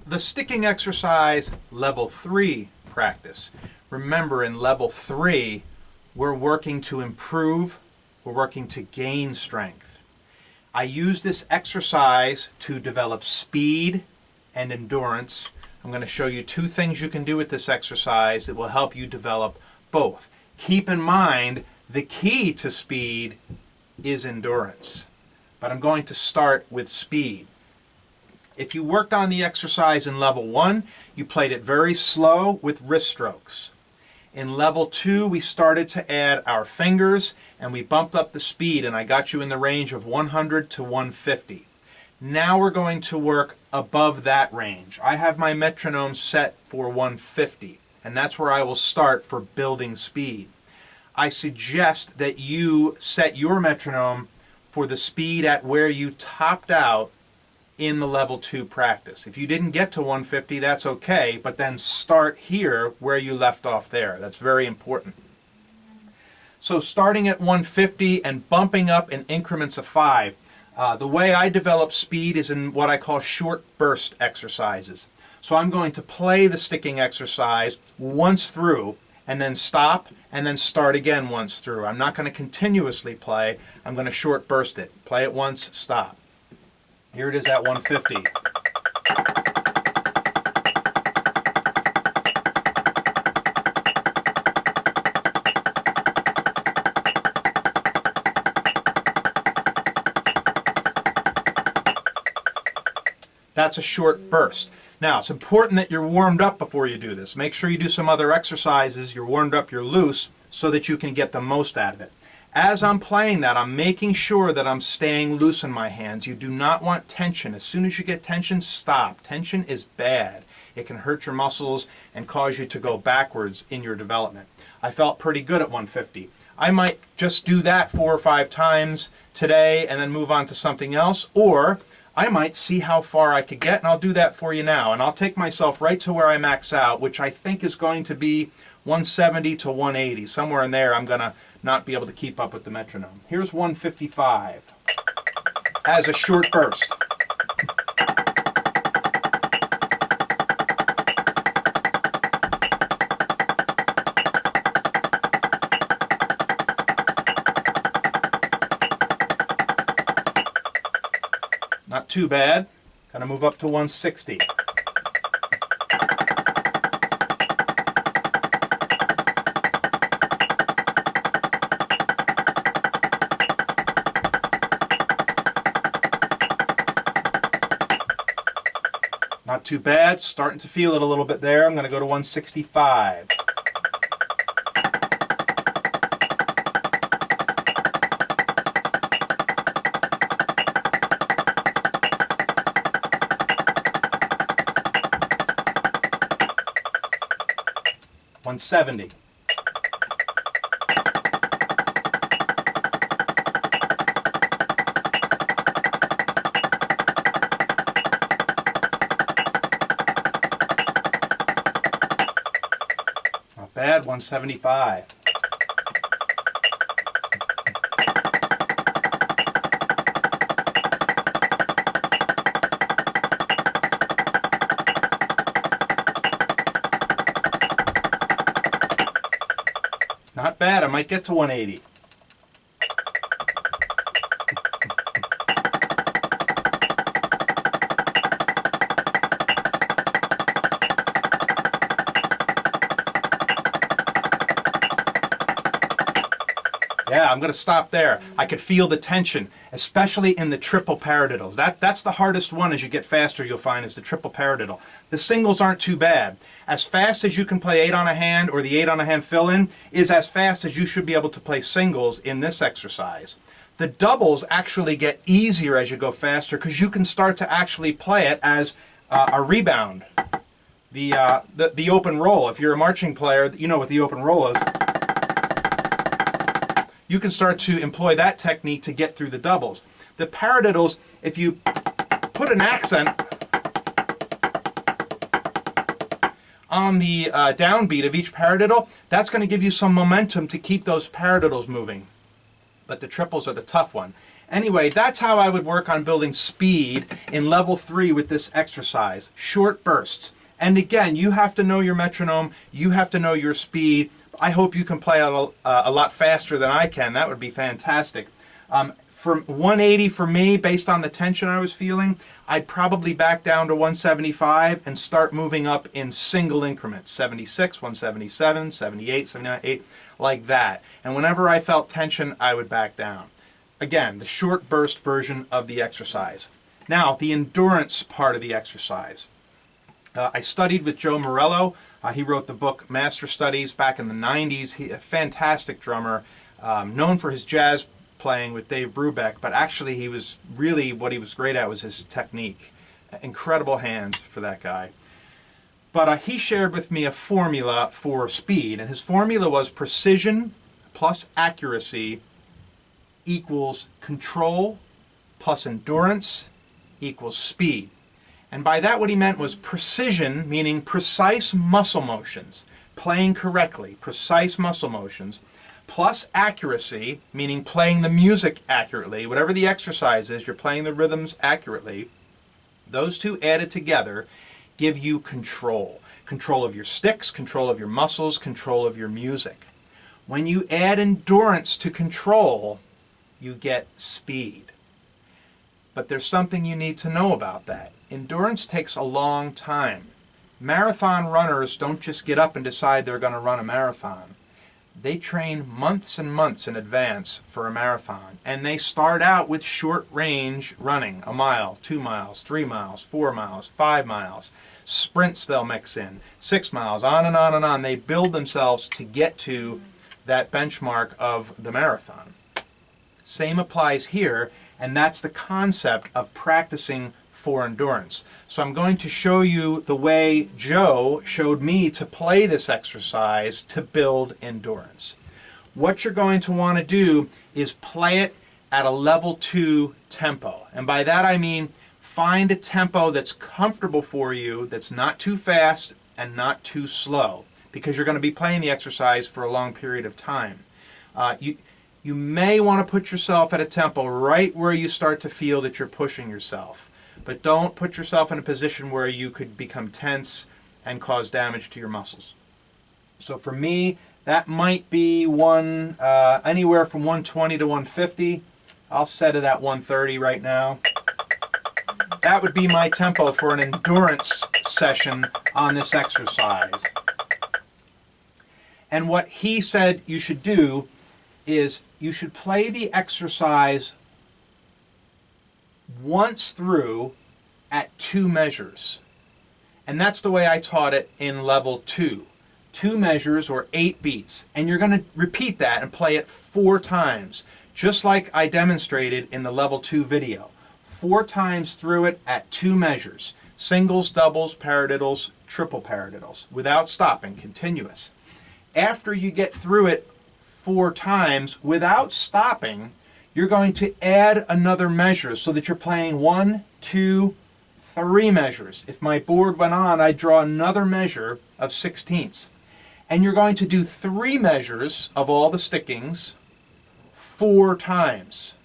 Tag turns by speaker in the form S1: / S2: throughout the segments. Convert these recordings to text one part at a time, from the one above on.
S1: The sticking exercise, level 3 practice. Remember, in level 3, we're working to improve, we're working to gain strength. I use this exercise to develop speed and endurance. I'm going to show you two things you can do with this exercise that will help you develop both. Keep in mind, the key to speed is endurance. But I'm going to start with speed. If you worked on the exercise in level 1, you played it very slow with wrist strokes. In level 2, we started to add our fingers and we bumped up the speed, and I got you in the range of 100 to 150. Now we're going to work above that range. I have my metronome set for 150, and that's where I will start for building speed. I suggest that you set your metronome for the speed at where you topped out in the level 2 practice. If you didn't get to 150, that's okay, but then start here where you left off there. That's very important. So starting at 150 and bumping up in increments of 5. The way I develop speed is in what I call short burst exercises. So I'm going to play the sticking exercise once through and then stop and then start again once through. I'm not going to continuously play. I'm going to short burst it. Play it once, stop. Here it is at 150. That's a short burst. Now, it's important that you're warmed up before you do this. Make sure you do some other exercises, you're warmed up, you're loose, so that you can get the most out of it. As I'm playing that, I'm making sure that I'm staying loose in my hands. You do not want tension. As soon as you get tension, stop. Tension is bad. It can hurt your muscles and cause you to go backwards in your development. I felt pretty good at 150. I might just do that 4 or 5 times today and then move on to something else, or I might see how far I could get, and I'll do that for you now. And I'll take myself right to where I max out, which I think is going to be 170 to 180. Somewhere in there, I'm going to not be able to keep up with the metronome. Here's 155 as a short burst. Not too bad. Going to move up to 160. Not too bad. Starting to feel it a little bit there. I'm going to go to 165. $170. Not bad, 175. Not bad, I might get to 180. Yeah, I'm going to stop there. I could feel the tension, especially in the triple paradiddles. That's the hardest one as you get faster, you'll find, is the triple paradiddle. The singles aren't too bad. As fast as you can play 8 on a hand, or the 8 on a hand fill-in, is as fast as you should be able to play singles in this exercise. The doubles actually get easier as you go faster because you can start to actually play it as a rebound. The open roll, if you're a marching player, you know what the open roll is. You can start to employ that technique to get through the doubles. The paradiddles, if you put an accent on the downbeat of each paradiddle, that's going to give you some momentum to keep those paradiddles moving. But the triples are the tough one. Anyway, that's how I would work on building speed in level 3 with this exercise. Short bursts. And again, you have to know your metronome, you have to know your speed. I hope you can play a lot faster than I can. That would be fantastic. From 180 for me, based on the tension I was feeling, I'd probably back down to 175 and start moving up in single increments. 76, 177, 78, 79, 8, like that. And whenever I felt tension, I would back down. Again, the short burst version of the exercise. Now, the endurance part of the exercise. I studied with Joe Morello. He wrote the book Master Studies back in the 90s. He's a fantastic drummer, known for his jazz playing with Dave Brubeck, but actually he was really, what he was great at was his technique. Incredible hands for that guy. But he shared with me a formula for speed, and his formula was precision plus accuracy equals control plus endurance equals speed. And by that what he meant was precision, meaning precise muscle motions, playing correctly, precise muscle motions, plus accuracy, meaning playing the music accurately. Whatever the exercise is, you're playing the rhythms accurately. Those two added together give you control. Control of your sticks, control of your muscles, control of your music. When you add endurance to control, you get speed. But there's something you need to know about that. Endurance takes a long time. Marathon runners don't just get up and decide they're going to run a marathon. They train months and months in advance for a marathon. And they start out with short range running, 1 mile, 2 miles, 3 miles, 4 miles, 5 miles. Sprints they'll mix in, 6 miles, on and on and on. They build themselves to get to that benchmark of the marathon. Same applies here, and that's the concept of practicing for endurance. So I'm going to show you the way Joe showed me to play this exercise to build endurance. What you're going to want to do is play it at a level 2 tempo. And by that I mean find a tempo that's comfortable for you, that's not too fast and not too slow, because you're going to be playing the exercise for a long period of time. You may want to put yourself at a tempo right where you start to feel that you're pushing yourself. But don't put yourself in a position where you could become tense and cause damage to your muscles. So for me, that might be anywhere from 120 to 150. I'll set it at 130 right now. That would be my tempo for an endurance session on this exercise. And what he said you should do is you should play the exercise once through at 2 measures. And that's the way I taught it in level 2. 2 measures or 8 beats. And you're going to repeat that and play it 4 times, just like I demonstrated in the level 2 video. 4 times through it at 2 measures. Singles, doubles, paradiddles, triple paradiddles, without stopping, continuous. After you get through it 4 times without stopping, you're going to add another measure so that you're playing 1, 2, 3 measures. If my board went on, I'd draw another measure of 16ths. And you're going to do 3 measures of all the stickings 4 times.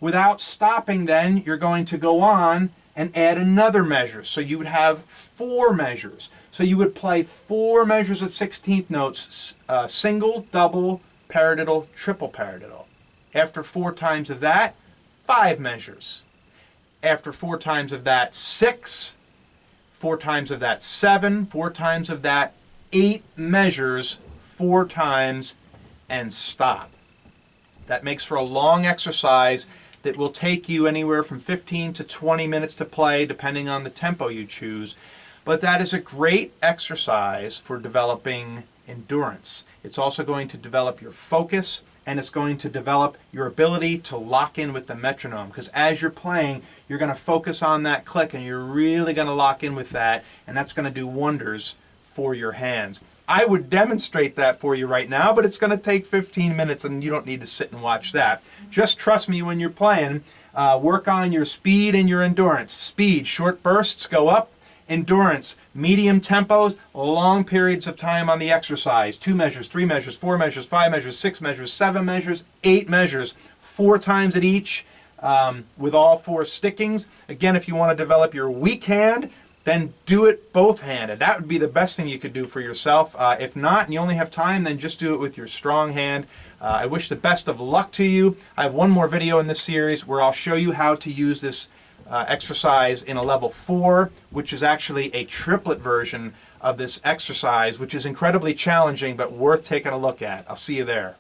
S1: Without stopping then, you're going to go on and add another measure. So you would have 4 measures. So you would play 4 measures of 16th notes, single, double, paradiddle, triple paradiddle. After 4 times of that, 5 measures. After 4 times of that, 6. 4 times of that, 7. 4 times of that, 8 measures, 4 times, and stop. That makes for a long exercise that will take you anywhere from 15 to 20 minutes to play, depending on the tempo you choose. But that is a great exercise for developing endurance. It's also going to develop your focus, and it's going to develop your ability to lock in with the metronome, because as you're playing, you're going to focus on that click and you're really going to lock in with that, and that's going to do wonders for your hands. I would demonstrate that for you right now, but it's going to take 15 minutes and you don't need to sit and watch that. Just trust me when you're playing. Work on your speed and your endurance. Speed, short bursts, go up. Endurance, medium tempos, long periods of time on the exercise. 2 measures, 3 measures, 4 measures, 5 measures, 6 measures, 7 measures, 8 measures, 4 times at each with all 4 stickings. Again, if you want to develop your weak hand, then do it both-handed. That would be the best thing you could do for yourself. If not, and you only have time, then just do it with your strong hand. I wish the best of luck to you. I have one more video in this series where I'll show you how to use this exercise in a level 4, which is actually a triplet version of this exercise, which is incredibly challenging but worth taking a look at. I'll see you there.